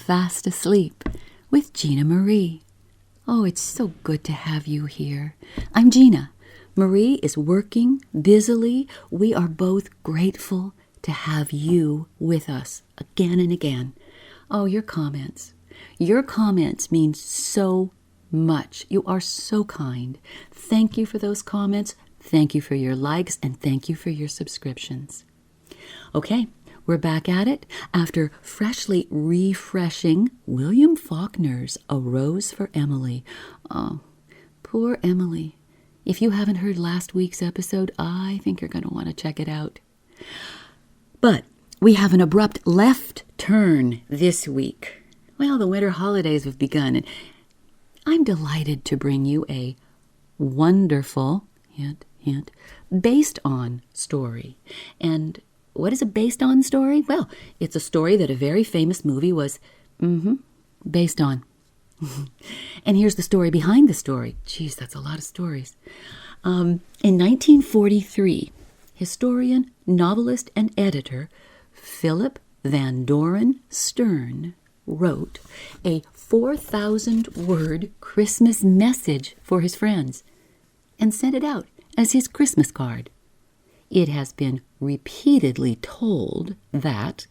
fast asleep with Gina Marie. Oh, it's so good to have you here. I'm Gina. Marie is working busily. We are both grateful to have you with us again and again. Oh, your comments. Your comments mean so much. You are so kind. Thank you for those comments. Thank you for your likes, and thank you for your subscriptions. Okay, we're back at it after freshly refreshing William Faulkner's A Rose for Emily. Oh, poor Emily. If you haven't heard last week's episode, I think you're going to want to check it out. But we have an abrupt left turn this week. Well, the winter holidays have begun, and I'm delighted to bring you a wonderful, hint, hint, based on story. And what is a based on story? Well, it's a story that a very famous movie was based on. And here's the story behind the story. Geez, that's a lot of stories. In 1943, historian, novelist, and editor Philip Van Doren Stern wrote a 4,000-word Christmas message for his friends and sent it out as his Christmas card. It has been repeatedly told that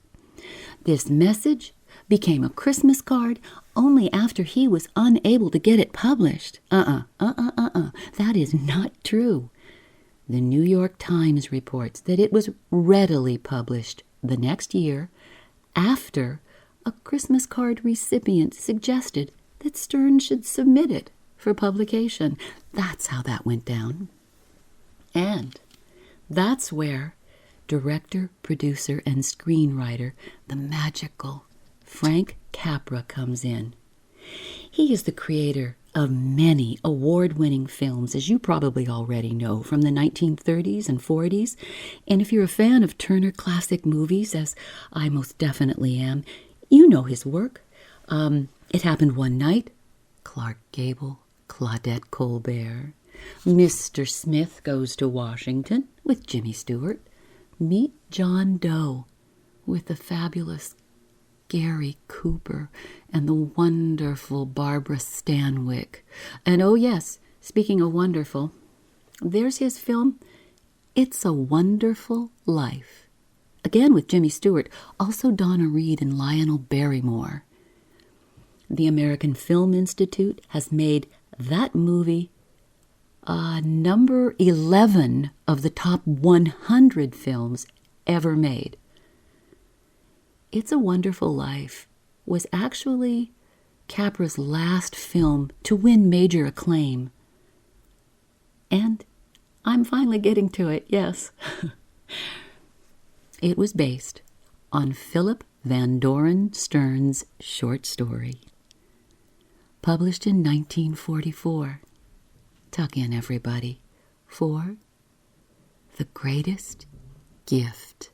this message became a Christmas card only after he was unable to get it published. That is not true. The New York Times reports that it was readily published the next year after a Christmas card recipient suggested that Stern should submit it for publication. That's how that went down. And that's where director, producer, and screenwriter, the magical Frank Capra, comes in. He is the creator of many award-winning films, as you probably already know, from the 1930s and 40s. And if you're a fan of Turner Classic Movies, as I most definitely am, you know his work. It Happened One Night, Clark Gable, Claudette Colbert, Mr. Smith Goes to Washington with Jimmy Stewart, Meet John Doe with the fabulous Gary Cooper and the wonderful Barbara Stanwyck. And oh yes, speaking of wonderful, there's his film, It's a Wonderful Life. Again with Jimmy Stewart, also Donna Reed and Lionel Barrymore. The American Film Institute has made that movie number 11 of the top 100 films ever made. It's a Wonderful Life was actually Capra's last film to win major acclaim. And I'm finally getting to it, yes. It was based on Philip Van Doren Stern's short story, published in 1944. Tuck in, everybody, for The Greatest Gift.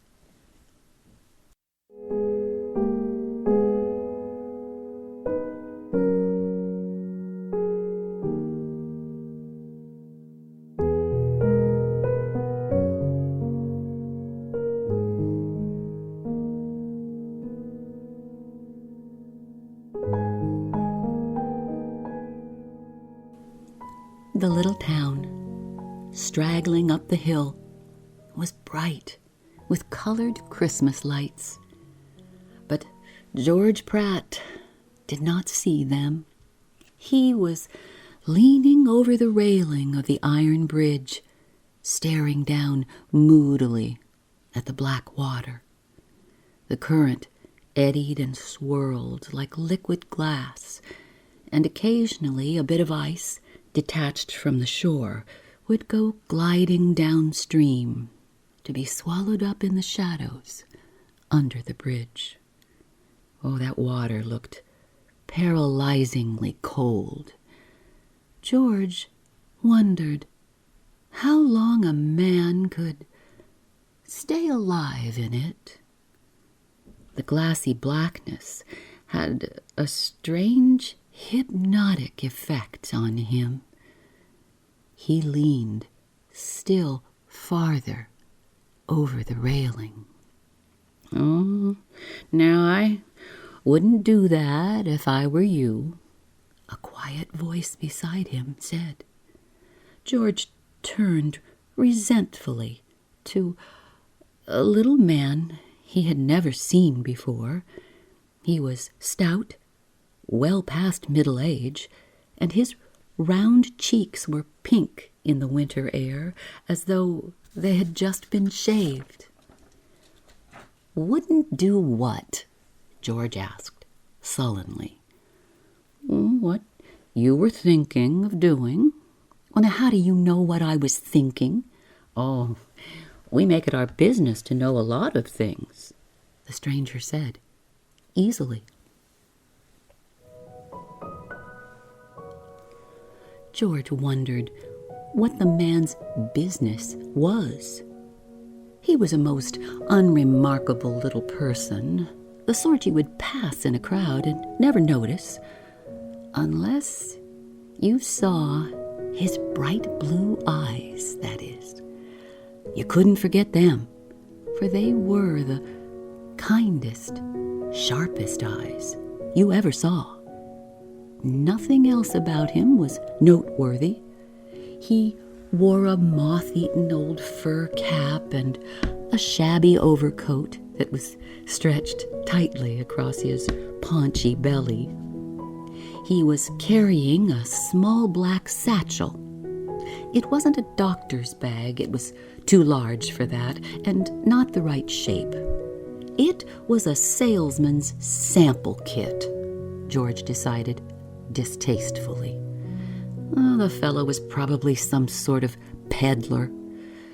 The little town, straggling up the hill, was bright with colored Christmas lights. But George Pratt did not see them. He was leaning over the railing of the iron bridge, staring down moodily at the black water. The current eddied and swirled like liquid glass, and occasionally a bit of ice detached from the shore, would go gliding downstream to be swallowed up in the shadows under the bridge. Oh, that water looked paralyzingly cold. George wondered how long a man could stay alive in it. The glassy blackness had a strange hypnotic effect on him. He leaned still farther over the railing. Oh, now Wouldn't do that if I were you," a quiet voice beside him said. George turned resentfully to a little man he had never seen before. He was stout, well past middle age, and his round cheeks were pink in the winter air, as though they had just been shaved. "Wouldn't do what?" George asked, sullenly. "What you were thinking of doing." "Well, now, how do you know what I was thinking?" "Oh, we make it our business to know a lot of things," the stranger said, easily. George wondered what the man's business was. He was a most unremarkable little person, the sort you would pass in a crowd and never notice, unless you saw his bright blue eyes, that is. You couldn't forget them, for they were the kindest, sharpest eyes you ever saw. Nothing else about him was noteworthy. He wore a moth-eaten old fur cap and a shabby overcoat that was stretched tightly across his paunchy belly. He was carrying a small black satchel. It wasn't a doctor's bag. It was too large for that, and not the right shape. It was a salesman's sample kit, George decided distastefully. The fellow was probably some sort of peddler,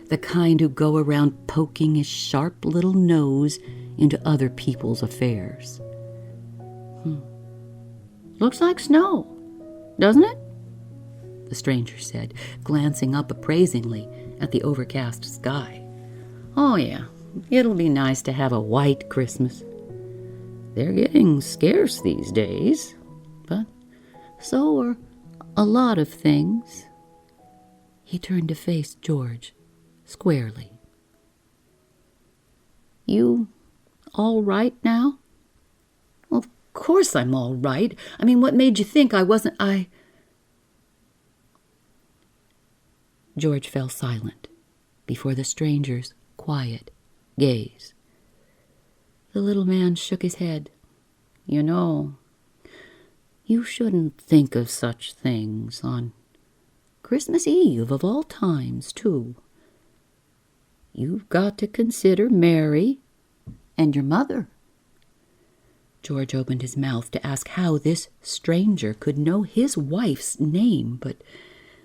the kind who go around poking his sharp little nose into other people's affairs. "Looks like snow, doesn't it?" the stranger said, glancing up appraisingly at the overcast sky. "Oh, yeah, it'll be nice to have a white Christmas. They're getting scarce these days, but so are a lot of things." He turned to face George squarely. "You all right now?" "Well, of course I'm all right. I mean, what made you think I wasn't? George fell silent before the stranger's quiet gaze. The little man shook his head. "You know, you shouldn't think of such things on Christmas Eve of all times, too. You've got to consider Mary and your mother." George opened his mouth to ask how this stranger could know his wife's name, but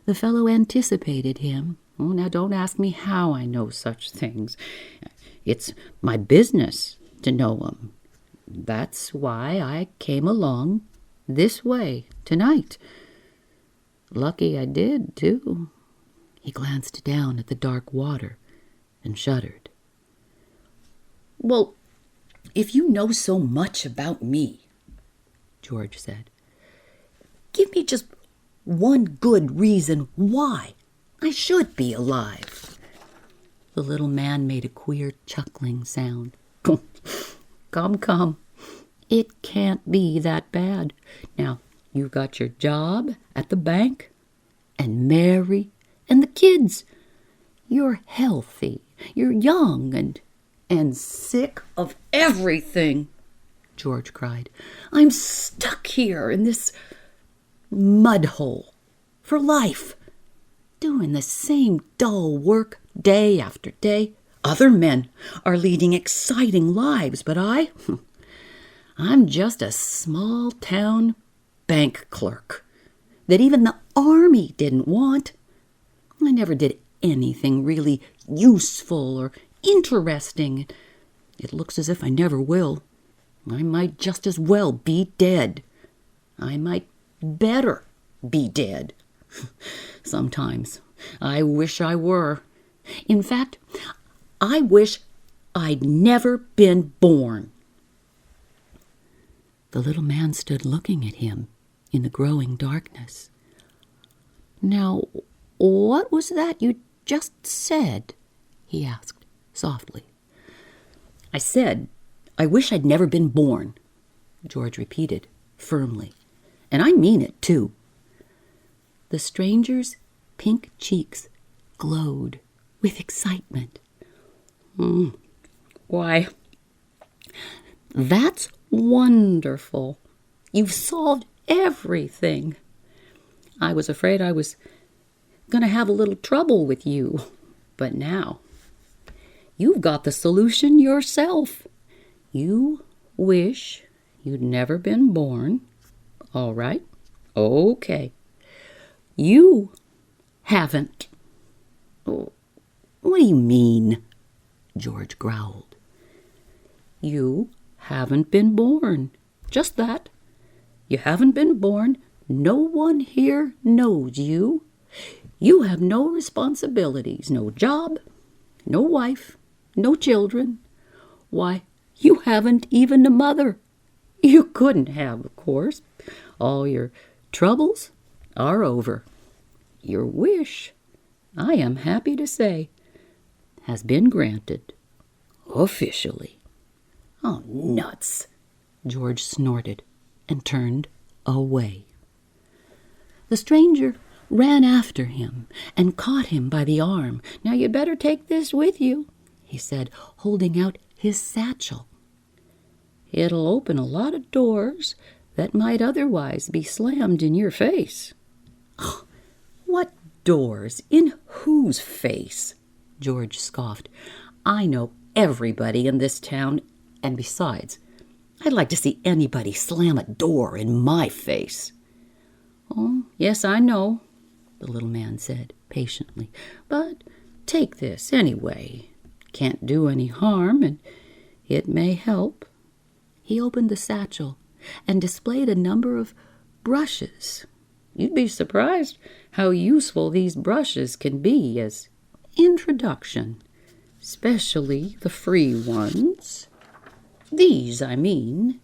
the fellow anticipated him. "Oh, now don't ask me how I know such things. It's my business to know 'em. That's why I came along this way tonight. Lucky I did, too." He glanced down at the dark water and shuddered. "Well, if you know so much about me," George said, "give me just one good reason why I should be alive." The little man made a queer chuckling sound. Come. It can't be that bad. Now, you've got your job at the bank, and Mary, and the kids. You're healthy, you're young, and sick of everything," George cried. "I'm stuck here in this mud hole for life, doing the same dull work day after day. Other men are leading exciting lives, but I'm just a small-town bank clerk that even the army didn't want. I never did anything really useful or interesting. It looks as if I never will. I might just as well be dead. I might better be dead. Sometimes I wish I were. In fact, I wish I'd never been born." The little man stood looking at him in the growing darkness. "Now, what was that you just said?" he asked softly. "I said I wish I'd never been born," George repeated firmly. "And I mean it, too." The stranger's pink cheeks glowed with excitement. "Why, that's wonderful. You've solved everything. I was afraid I was going to have a little trouble with you, but now you've got the solution yourself. You wish you'd never been born. All right, okay. You haven't." "Oh, what do you mean?" George growled. "You haven't been born. Just that. You haven't been born. No one here knows you. You have no responsibilities, no job, no wife, no children. Why, you haven't even a mother. You couldn't have, of course. All your troubles are over. Your wish, I am happy to say, has been granted. Officially." "Oh, nuts!" George snorted and turned away. The stranger ran after him and caught him by the arm. "Now you'd better take this with you," he said, holding out his satchel. "It'll open a lot of doors that might otherwise be slammed in your face." "Oh, what doors? In whose face?" George scoffed. "I know everybody in this town, and besides, I'd like to see anybody slam a door in my face." "Oh, yes, I know," the little man said patiently. "But take this anyway. Can't do any harm, and it may help." He opened the satchel and displayed a number of brushes. "You'd be surprised how useful these brushes can be as introduction, especially the free ones. These, I mean."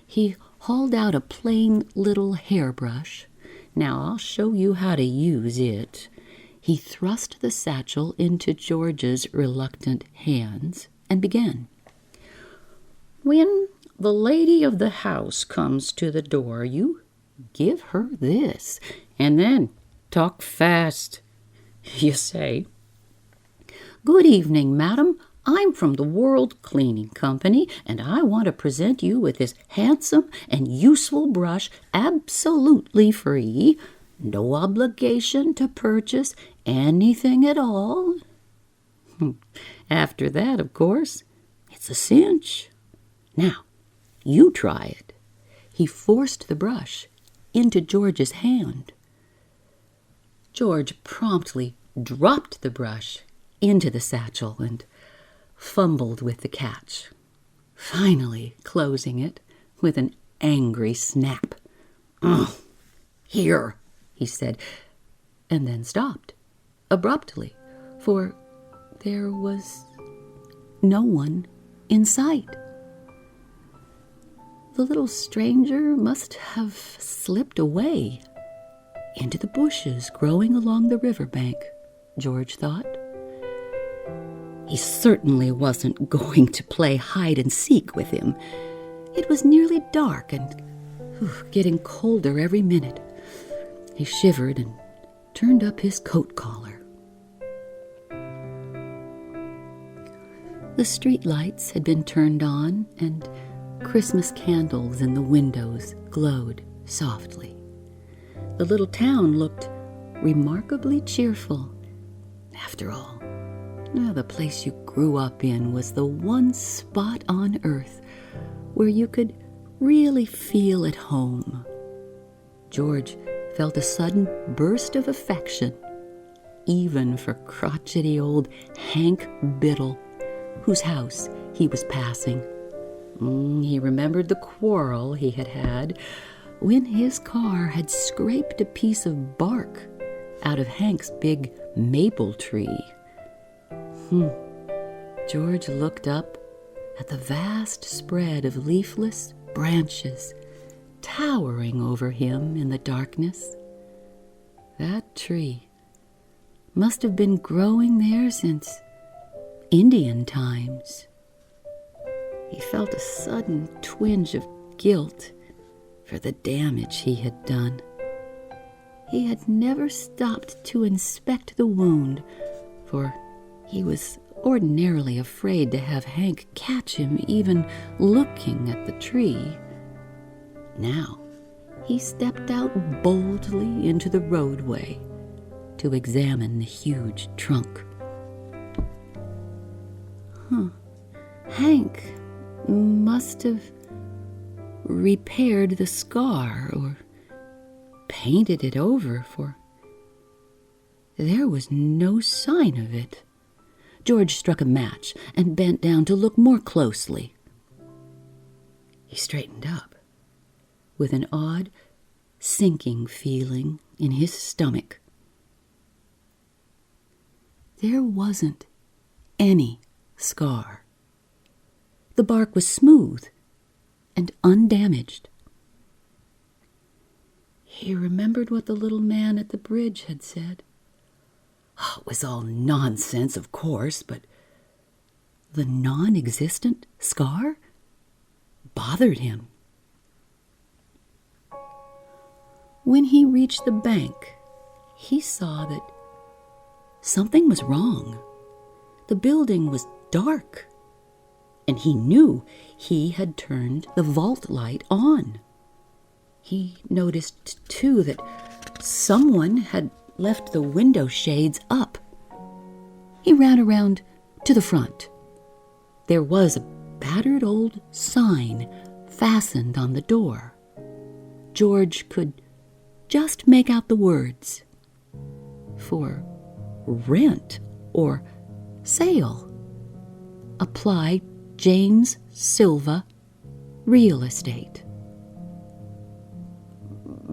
He hauled out a plain little hairbrush. "Now I'll show you how to use it." He thrust the satchel into George's reluctant hands and began. "When the lady of the house comes to the door, you give her this, and then talk fast. You say, 'Good evening, madam. I'm from the World Cleaning Company, and I want to present you with this handsome and useful brush absolutely free. No obligation to purchase anything at all.' After that, of course, it's a cinch. Now, you try it." He forced the brush into George's hand. George promptly dropped the brush into the satchel and fumbled with the catch, finally closing it with an angry snap. "Oh, here," he said, and then stopped abruptly, for there was no one in sight. The little stranger must have slipped away into the bushes growing along the riverbank, George thought. He certainly wasn't going to play hide-and-seek with him. It was nearly dark and getting colder every minute. He shivered and turned up his coat collar. The street lights had been turned on, and Christmas candles in the windows glowed softly. The little town looked remarkably cheerful. After all, the place you grew up in was the one spot on earth where you could really feel at home. George felt a sudden burst of affection, even for crotchety old Hank Biddle, whose house he was passing. He remembered the quarrel he had had when his car had scraped a piece of bark out of Hank's big maple tree. George looked up at the vast spread of leafless branches towering over him in the darkness. That tree must have been growing there since Indian times. He felt a sudden twinge of guilt for the damage he had done. He had never stopped to inspect the wound, for he was ordinarily afraid to have Hank catch him even looking at the tree. Now he stepped out boldly into the roadway to examine the huge trunk. Hank must have repaired the scar or painted it over, for there was no sign of it. George struck a match and bent down to look more closely. He straightened up with an odd, sinking feeling in his stomach. There wasn't any scar. The bark was smooth and undamaged. He remembered what the little man at the bridge had said. It was all nonsense, of course, but the non-existent scar bothered him. When he reached the bank, he saw that something was wrong. The building was dark, and he knew he had turned the vault light on. He noticed, too, that someone had left the window shades up. He ran around to the front. There was a battered old sign fastened on the door. George could just make out the words, "For rent or sale. Apply James Silva, Real Estate."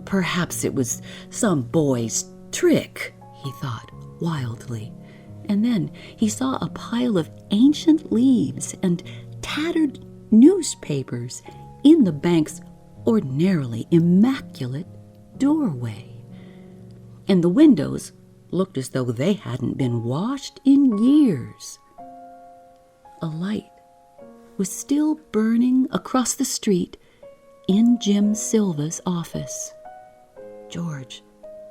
Perhaps it was some boy's trick, he thought wildly, and then he saw a pile of ancient leaves and tattered newspapers in the bank's ordinarily immaculate doorway, and the windows looked as though they hadn't been washed in years. A light was still burning across the street in Jim Silva's office. George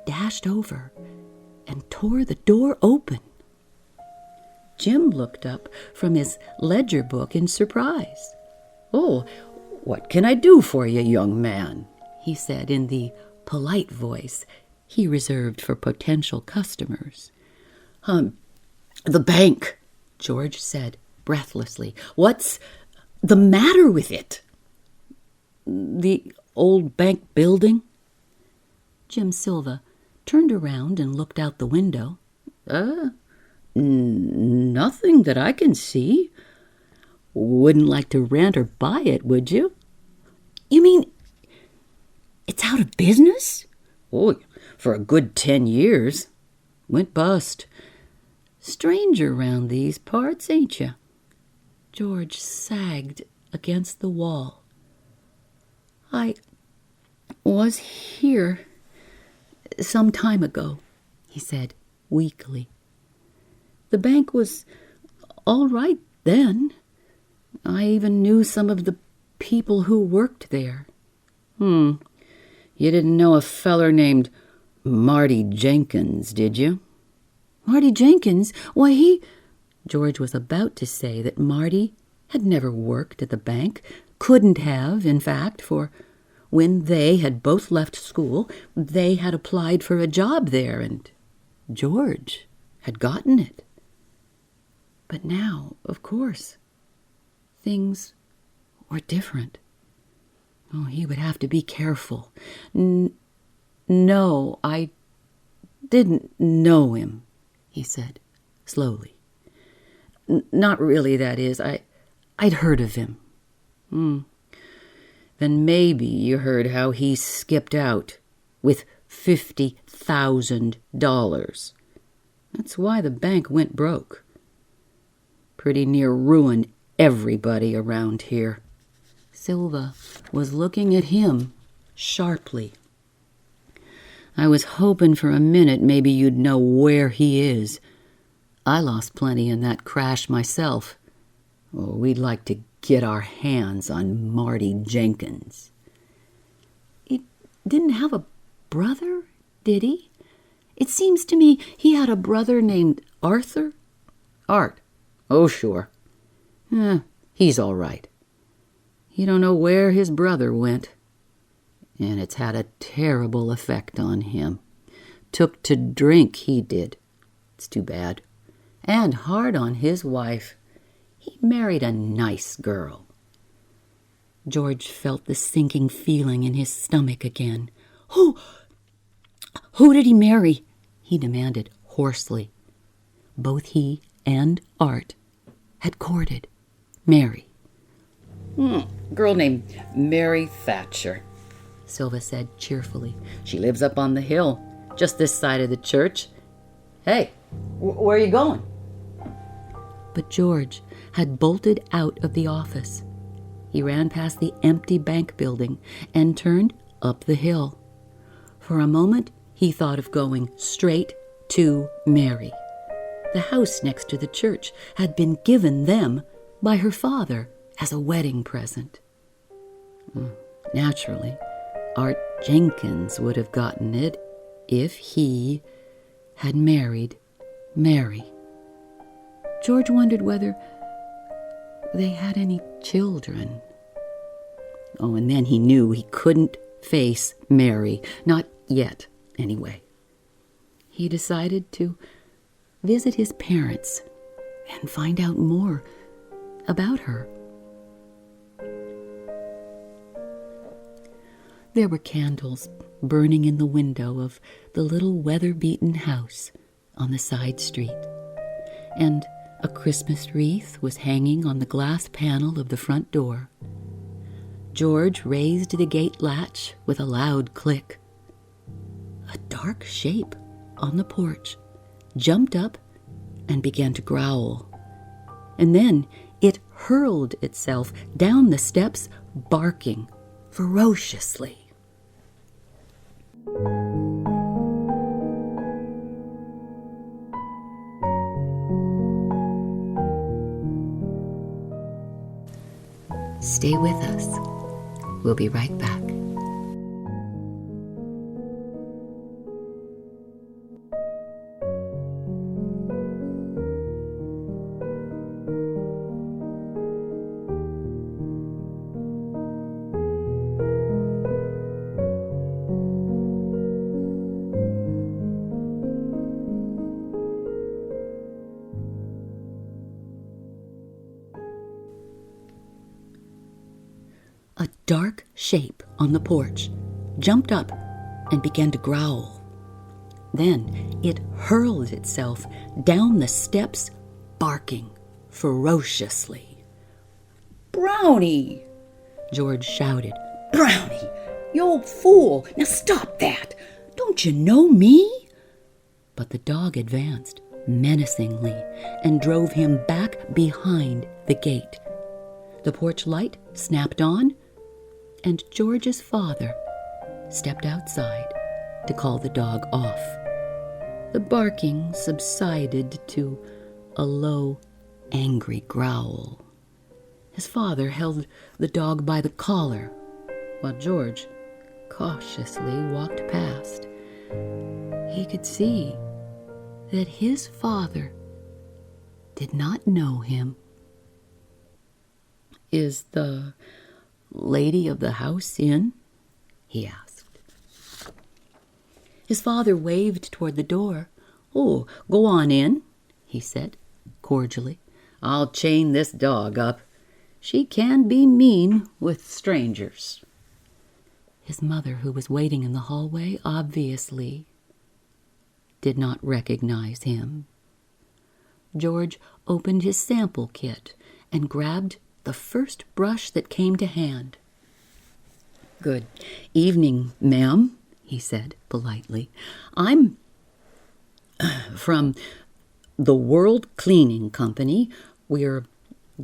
dashed over and tore the door open. Jim looked up from his ledger book in surprise. "Oh, what can I do for you, young man?" he said in the polite voice he reserved for potential customers. The bank," George said breathlessly. "What's the matter with it?" "The old bank building?" Jim Silva turned around and looked out the window. Nothing that I can see. Wouldn't like to rent or buy it, would you?" "You mean it's out of business?" "Oh, for a good 10 years. Went bust. Stranger round these parts, ain't you?" George sagged against the wall. "I was here some time ago," he said weakly. "The bank was all right then. I even knew some of the people who worked there." You didn't know a feller named Marty Jenkins, did you?" "Marty Jenkins? Why, he—" George was about to say that Marty had never worked at the bank, couldn't have, in fact, for when they had both left school, they had applied for a job there, and George had gotten it. But now, of course, things were different. Oh, he would have to be careful. "No, I didn't know him," he said slowly. "Not really, that is. I'd heard of him." "Then maybe you heard how he skipped out with $50,000. That's why the bank went broke. Pretty near ruined everybody around here." Silva was looking at him sharply. "I was hoping for a minute maybe you'd know where he is. I lost plenty in that crash myself. Oh, we'd like to get our hands on Marty Jenkins." "He didn't have a brother, did he? It seems to me he had a brother named Arthur." "Art? Oh, sure. He's all right. You don't know where his brother went. And it's had a terrible effect on him. Took to drink, he did. It's too bad. And hard on his wife. He married a nice girl." George felt the sinking feeling in his stomach again. Who did he marry?" he demanded hoarsely. Both he and Art had courted Mary. "Girl named Mary Thatcher," Silva said cheerfully. "She lives up on the hill, just this side of the church. Hey, where are you going?" But George had bolted out of the office. He ran past the empty bank building and turned up the hill. For a moment, he thought of going straight to Mary. The house next to the church had been given them by her father as a wedding present. Naturally, Art Jenkins would have gotten it if he had married Mary. George wondered whether they had any children. And then he knew he couldn't face Mary, not yet, anyway. He decided to visit his parents and find out more about her. There were candles burning in the window of the little weather-beaten house on the side street, and a Christmas wreath was hanging on the glass panel of the front door. George raised the gate latch with a loud click. A dark shape on the porch jumped up and began to growl, and then it hurled itself down the steps, barking ferociously. Stay with us. We'll be right back. A dark shape on the porch jumped up and began to growl. Then it hurled itself down the steps, barking ferociously. "Brownie!" George shouted. "Brownie, you old fool! Now stop that! Don't you know me?" But the dog advanced menacingly and drove him back behind the gate. The porch light snapped on, and George's father stepped outside to call the dog off. The barking subsided to a low, angry growl. His father held the dog by the collar, while George cautiously walked past. He could see that his father did not know him. "Is the lady of the house in?" he asked. His father waved toward the door. "Oh, go on in," he said cordially. "I'll chain this dog up. She can be mean with strangers." His mother, who was waiting in the hallway, obviously did not recognize him. George opened his sample kit and grabbed the first brush that came to hand. "Good evening, ma'am," he said politely. "I'm from the World Cleaning Company. We're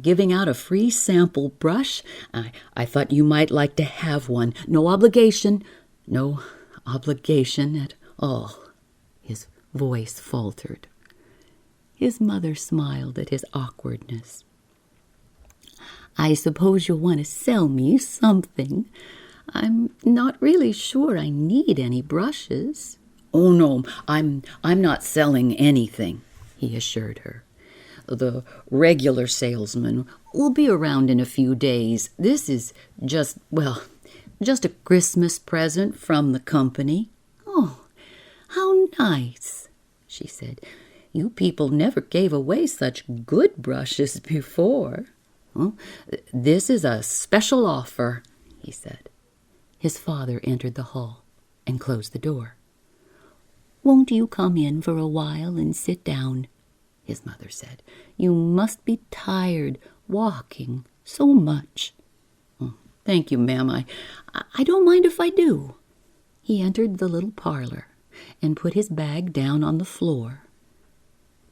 giving out a free sample brush. I thought you might like to have one. No obligation at all." His voice faltered. His mother smiled at his awkwardness. I suppose you'll want to sell me something. I'm not really sure I need any brushes." "Oh, no, I'm not selling anything," he assured her. "The regular salesman will be around in a few days. This is just a Christmas present from the company." "Oh, how nice," she said. "You people never gave away such good brushes before." "Well, this is a special offer," he said. His father entered the hall and closed the door. "Won't you come in for a while and sit down?" his mother said. "You must be tired walking so much." "Thank you, ma'am. I don't mind if I do." He entered the little parlor and put his bag down on the floor.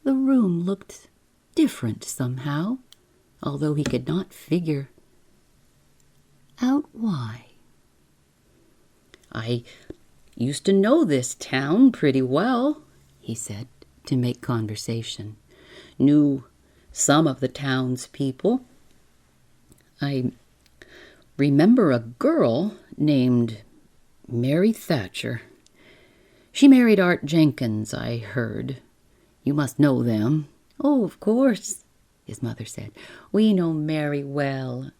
The room looked different somehow, although he could not figure out why. "I used to know this town pretty well," he said, to make conversation. "Knew some of the town's people. I remember a girl named Mary Thatcher. She married Art Jenkins, I heard. You must know them." "Oh, of course," his mother said. "We know Mary well."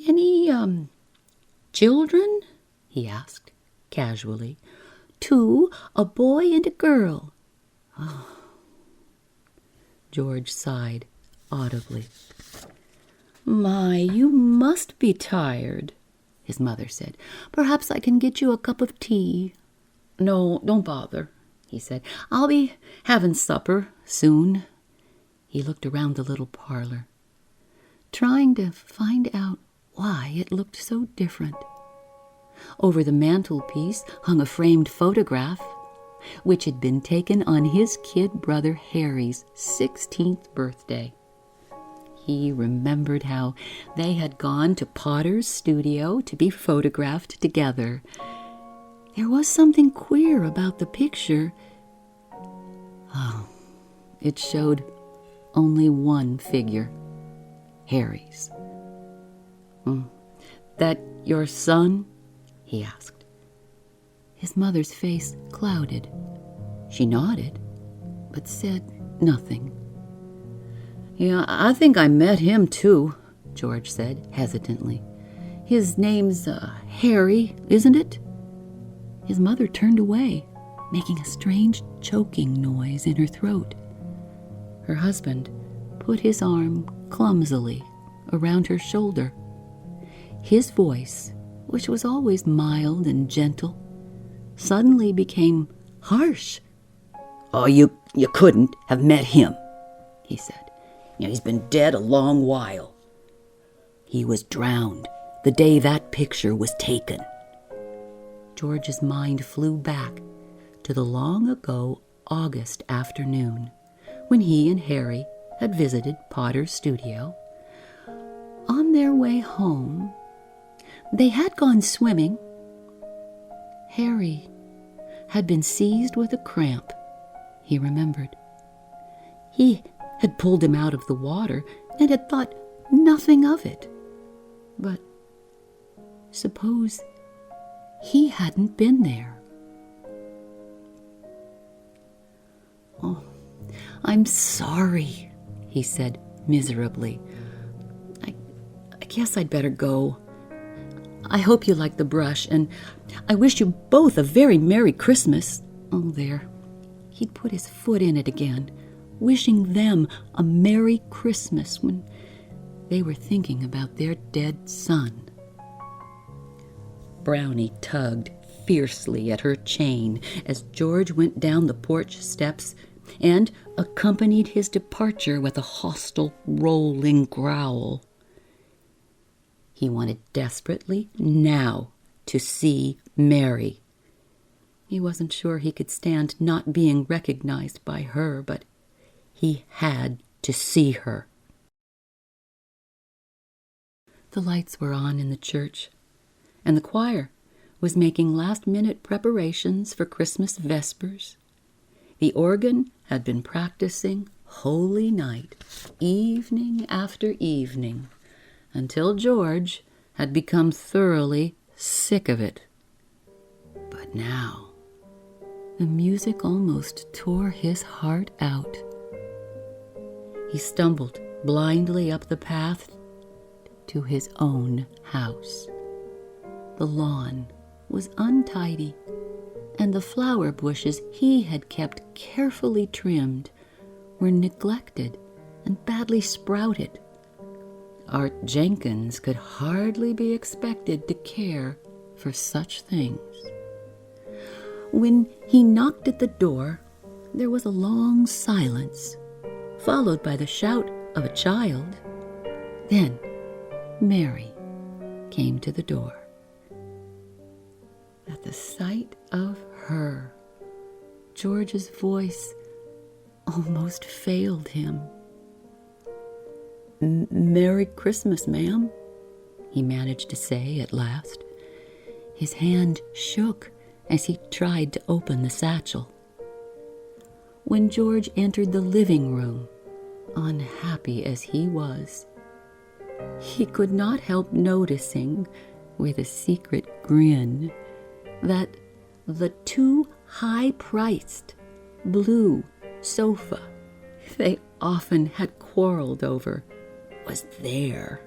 "Any, children?" he asked, casually. "Two, a boy and a girl." Oh. George sighed audibly. "My, you must be tired," his mother said. "Perhaps I can get you a cup of tea." "No, don't bother," he said. "I'll be having supper soon." He looked around the little parlor, trying to find out why it looked so different. Over the mantelpiece hung a framed photograph, which had been taken on his kid brother Harry's 16th birthday. He remembered how they had gone to Potter's studio to be photographed together. There was something queer about the picture. Oh, it showed only one figure, Harry's. "That your son?" he asked. His mother's face clouded. She nodded, but said nothing. "Yeah, I think I met him too," George said hesitantly. "His name's Harry, isn't it?" His mother turned away, making a strange choking noise in her throat. Her husband put his arm clumsily around her shoulder. His voice, which was always mild and gentle, suddenly became harsh. "Oh, you couldn't have met him," he said. "He's been dead a long while. He was drowned the day that picture was taken." George's mind flew back to the long-ago August afternoon when he and Harry had visited Potter's studio. On their way home, they had gone swimming. Harry had been seized with a cramp, he remembered. He had pulled him out of the water and had thought nothing of it. But suppose he hadn't been there. "Oh, I'm sorry," he said miserably. I guess I'd better go. I hope you like the brush, and I wish you both a very Merry Christmas." Oh, there. He'd put his foot in it again, wishing them a Merry Christmas when they were thinking about their dead son. Brownie tugged fiercely at her chain as George went down the porch steps and accompanied his departure with a hostile, rolling growl. He wanted desperately now to see Mary. He wasn't sure he could stand not being recognized by her, but he had to see her. The lights were on in the church, and the choir was making last-minute preparations for Christmas vespers. The organ had been practicing Holy Night, evening after evening, until George had become thoroughly sick of it. But now, the music almost tore his heart out. He stumbled blindly up the path to his own house. The lawn was untidy, and the flower bushes he had kept carefully trimmed were neglected and badly sprouted. Art Jenkins could hardly be expected to care for such things. When he knocked at the door, there was a long silence, followed by the shout of a child. Then Mary came to the door. At the sight of her, George's voice almost failed him. "Merry Christmas, ma'am," he managed to say at last. His hand shook as he tried to open the satchel. When George entered the living room, unhappy as he was, he could not help noticing, with a secret grin, that the too high-priced blue sofa they often had quarreled over was there.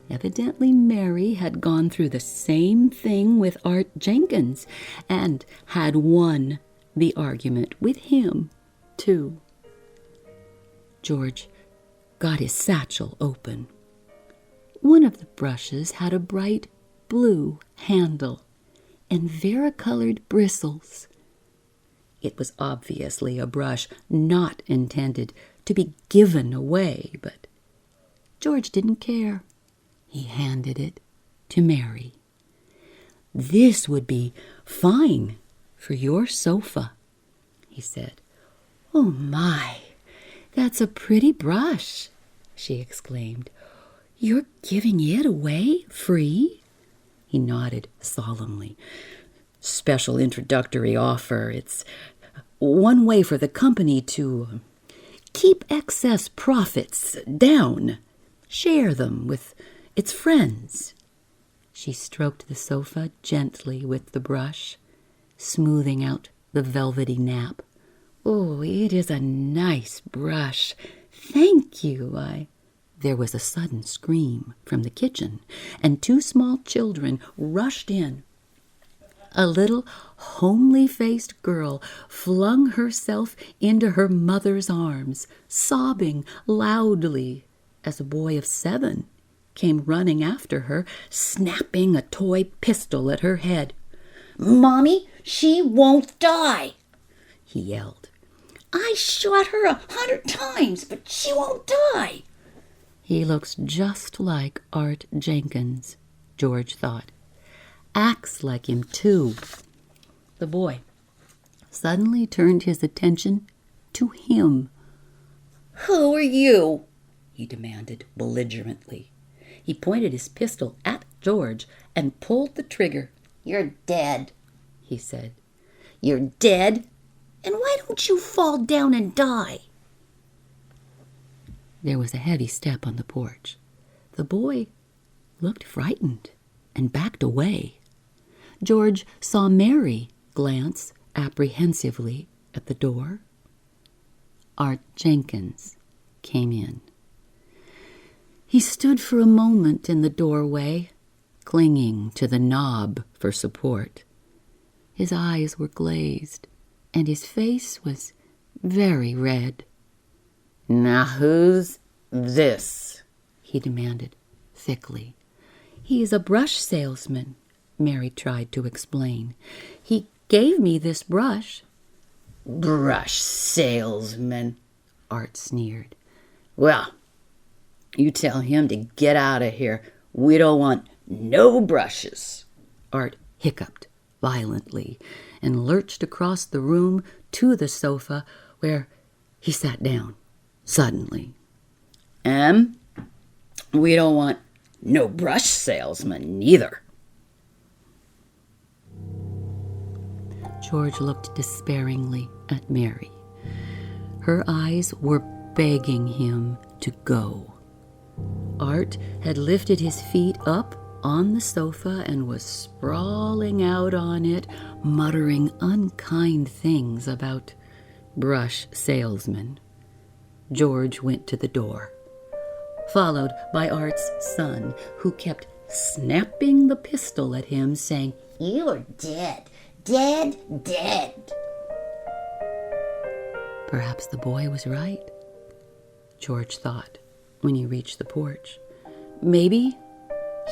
Evidently Mary had gone through the same thing with Art Jenkins and had won the argument with him, too. George got his satchel open. One of the brushes had a bright blue handle and varicolored bristles. It was obviously a brush not intended to be given away, but George didn't care. He handed it to Mary. "This would be fine for your sofa," he said. "Oh my, that's a pretty brush," she exclaimed. "You're giving it away free?" He nodded solemnly. "Special introductory offer. It's one way for the company to keep excess profits down, share them with its friends." She stroked the sofa gently with the brush, smoothing out the velvety nap. "Oh, it is a nice brush. Thank you. There was a sudden scream from the kitchen, and two small children rushed in. A little homely-faced girl flung herself into her mother's arms, sobbing loudly, as a boy of 7 came running after her, snapping a toy pistol at her head. "Mommy, she won't die," he yelled. "I shot her 100 times, but she won't die." He looks just like Art Jenkins, George thought. Acts like him, too. The boy suddenly turned his attention to him. "Who are you?" he demanded belligerently. He pointed his pistol at George and pulled the trigger. "You're dead," he said. "You're dead? And why don't you fall down and die?" There was a heavy step on the porch. The boy looked frightened and backed away. George saw Mary glance apprehensively at the door. Art Jenkins came in. He stood for a moment in the doorway, clinging to the knob for support. His eyes were glazed, and his face was very red. "Now who's this?" he demanded thickly. "He is a brush salesman," Mary tried to explain. "He gave me this brush." "Brush salesman," Art sneered. "Well, you tell him to get out of here. We don't want no brushes." Art hiccuped violently and lurched across the room to the sofa, where he sat down suddenly. We don't want no brush salesman neither." George looked despairingly at Mary. Her eyes were begging him to go. Art had lifted his feet up on the sofa and was sprawling out on it, muttering unkind things about brush salesmen. George went to the door, followed by Art's son, who kept snapping the pistol at him, saying, "You're dead, dead, dead." Perhaps the boy was right, George thought when he reached the porch. Maybe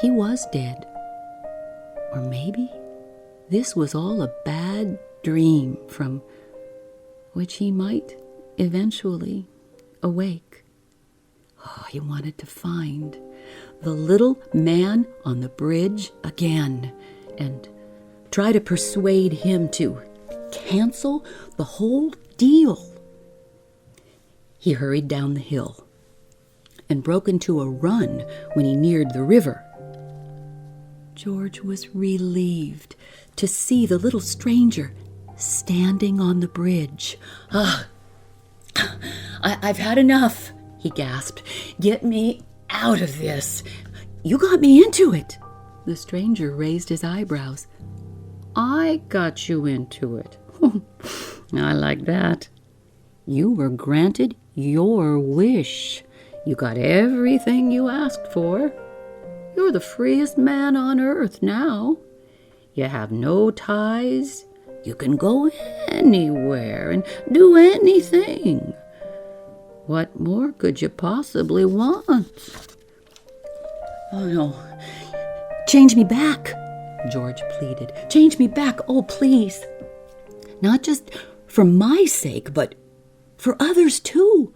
he was dead. Or maybe this was all a bad dream from which he might eventually awake. Oh, he wanted to find the little man on the bridge again and try to persuade him to cancel the whole deal. He hurried down the hill and broke into a run when he neared the river. George was relieved to see the little stranger standing on the bridge. I've had enough," he gasped. "Get me out of this. You got me into it." The stranger raised his eyebrows. "I got you into it. I like that. You were granted your wish. You got everything you asked for. You're the freest man on earth now. You have no ties. You can go anywhere and do anything. What more could you possibly want?" "Oh, no. Change me back," George pleaded. "Change me back, oh, please. Not just for my sake, but for others, too.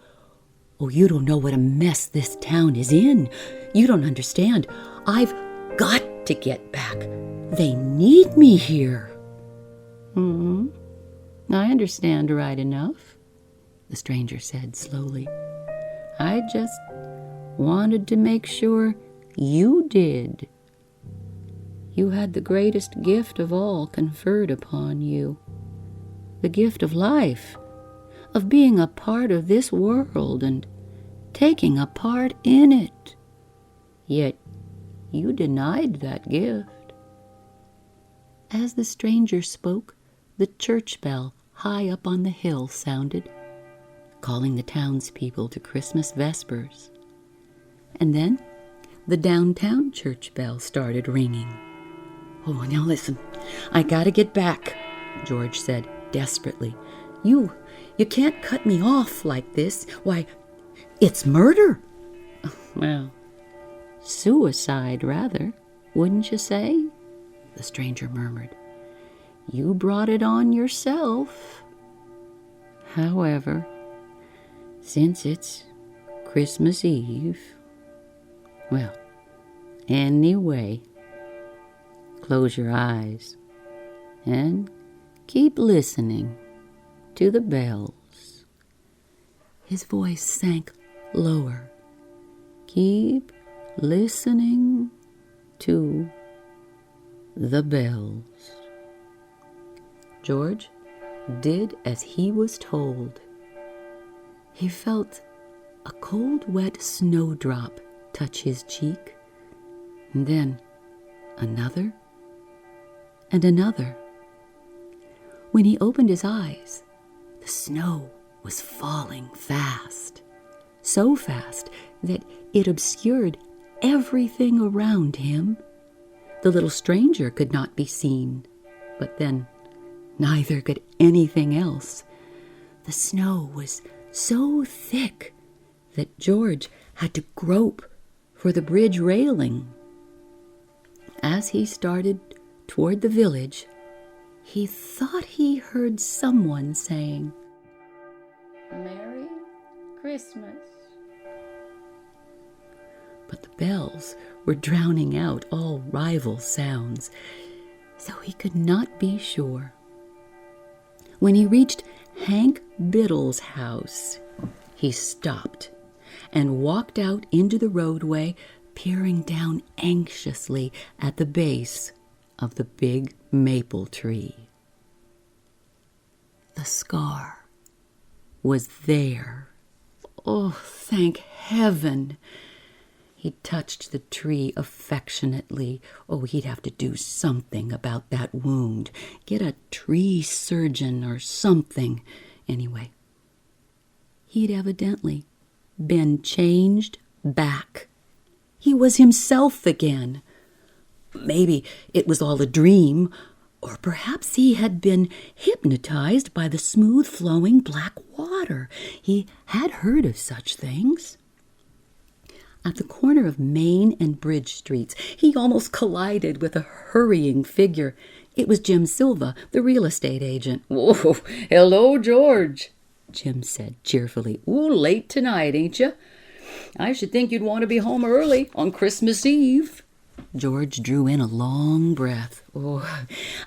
Oh, you don't know what a mess this town is in. You don't understand. I've got to get back. They need me here." "I understand right enough," the stranger said slowly. "I just wanted to make sure you did. You had the greatest gift of all conferred upon you, the gift of life, of being a part of this world and taking a part in it. Yet you denied that gift." As the stranger spoke, the church bell high up on the hill sounded, calling the townspeople to Christmas vespers. And then the downtown church bell started ringing. "Oh, now listen, I gotta get back," George said desperately. You can't cut me off like this. Why, it's murder." "Well, suicide, rather, wouldn't you say?" the stranger murmured. "You brought it on yourself. However, since it's Christmas Eve, well, anyway, close your eyes and keep listening to the bells." His voice sank lower. "Keep listening to the bells." George did as he was told. He felt a cold, wet snowdrop touch his cheek, and then another and another. When he opened his eyes, the snow was falling fast, so fast that it obscured everything around him. The little stranger could not be seen, but then neither could anything else. The snow was so thick that George had to grope for the bridge railing. As he started toward the village, he thought he heard someone saying, "Merry Christmas." But the bells were drowning out all rival sounds, so he could not be sure. When he reached Hank Biddle's house, he stopped and walked out into the roadway, peering down anxiously at the base of the big maple tree. The scar was there. Oh, thank heaven! He touched the tree affectionately. Oh, he'd have to do something about that wound. Get a tree surgeon or something. Anyway, he'd evidently been changed back. He was himself again. Maybe it was all a dream, or perhaps he had been hypnotized by the smooth-flowing black water. He had heard of such things. At the corner of Main and Bridge Streets, he almost collided with a hurrying figure. It was Jim Silva, the real estate agent. "Whoa, hello, George," Jim said cheerfully. "Ooh, late tonight, ain't you? I should think you'd want to be home early on Christmas Eve." George drew in a long breath. "Oh,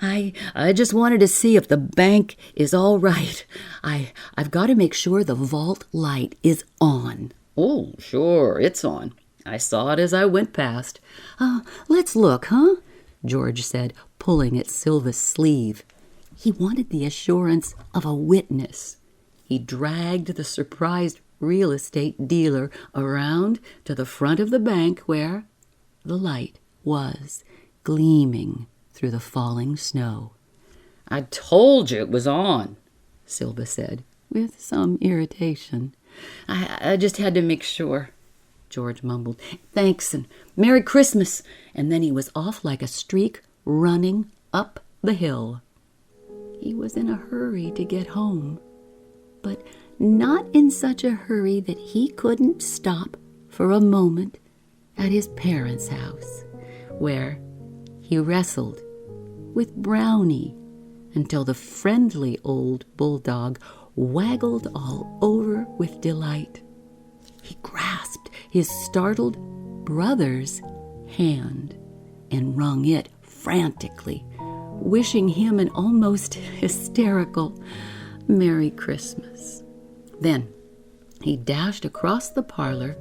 I just wanted to see if the bank is all right. I've got to make sure the vault light is on." "Oh, sure, it's on. I saw it as I went past." Let's look, huh?" George said, pulling at Silva's sleeve. He wanted the assurance of a witness. He dragged the surprised real estate dealer around to the front of the bank where the light was gleaming through the falling snow. "I told you it was on," Silva said, with some irritation. I just had to make sure," George mumbled. "Thanks and Merry Christmas." And then he was off like a streak, running up the hill. He was in a hurry to get home, but not in such a hurry that he couldn't stop for a moment at his parents' house, where he wrestled with Brownie until the friendly old bulldog waggled all over with delight. He grasped his startled brother's hand and wrung it frantically, wishing him an almost hysterical Merry Christmas. Then he dashed across the parlor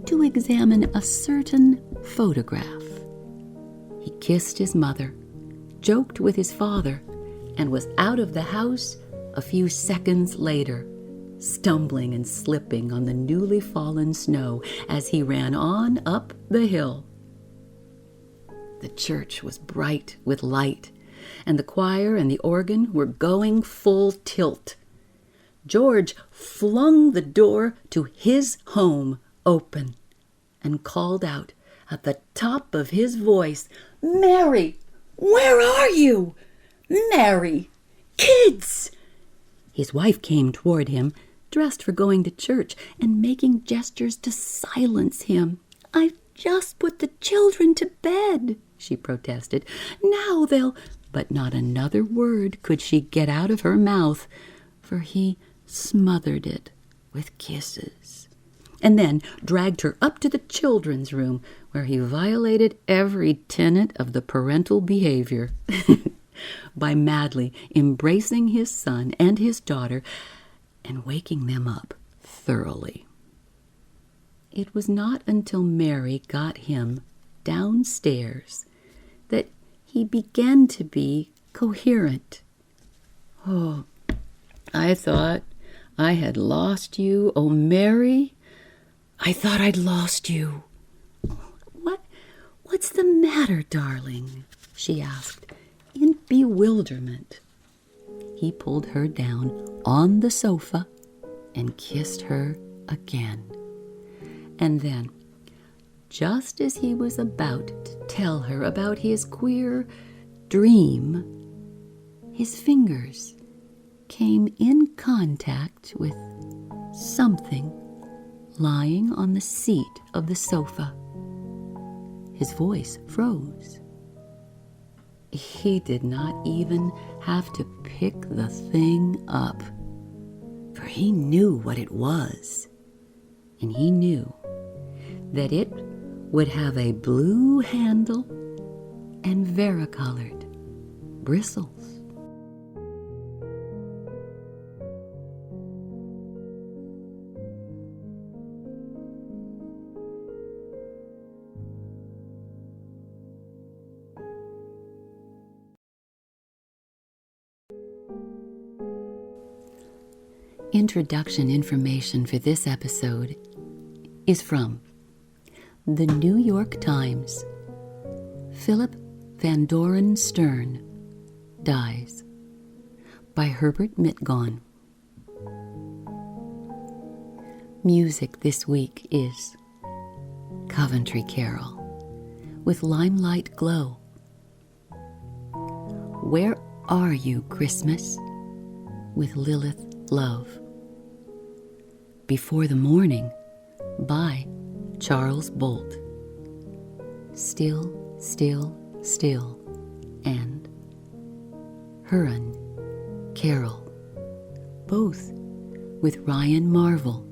to examine a certain photograph. He kissed his mother, joked with his father, and was out of the house a few seconds later, stumbling and slipping on the newly fallen snow as he ran on up the hill. The church was bright with light, and the choir and the organ were going full tilt. George flung the door to his home open and called out at the top of his voice, "Mary, where are you? Mary, kids!" His wife came toward him, dressed for going to church and making gestures to silence him. "I've just put the children to bed," she protested. "Now they'll—" But not another word could she get out of her mouth, for he smothered it with kisses, and then dragged her up to the children's room, where he violated every tenet of the parental behavior by madly embracing his son and his daughter and waking them up thoroughly. It was not until Mary got him downstairs that he began to be coherent. "Oh, I thought I had lost you. Oh, Mary, I thought I'd lost you." What's the matter, darling?" she asked in bewilderment. He pulled her down on the sofa and kissed her again. And then, just as he was about to tell her about his queer dream, his fingers came in contact with something lying on the seat of the sofa. His voice froze. He did not even have to pick the thing up, for he knew what it was, and he knew that it would have a blue handle and varicolored bristles. Introduction information for this episode is from The New York Times. Philip Van Doren Stern dies. By Herbert Mitgon. Music this week is Coventry Carol with Limelight Glow. Where Are You, Christmas? With Lilith Love. Before the Morning by Charles Bolt. Still, Still, Still, and Huron Carol, both with Ryan Marvel,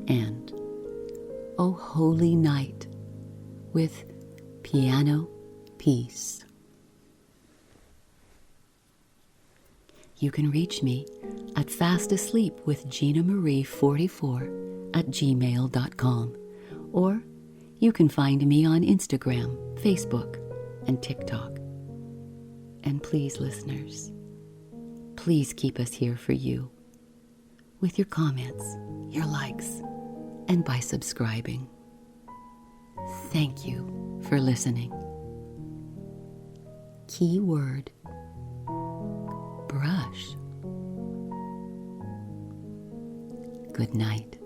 and O Holy Night with Piano Piece. You can reach me at fastasleepwithginamarie44@gmail.com, or you can find me on Instagram, Facebook, and TikTok. And please, listeners, please keep us here for you with your comments, your likes, and by subscribing. Thank you for listening. Keyword: brush. Good night.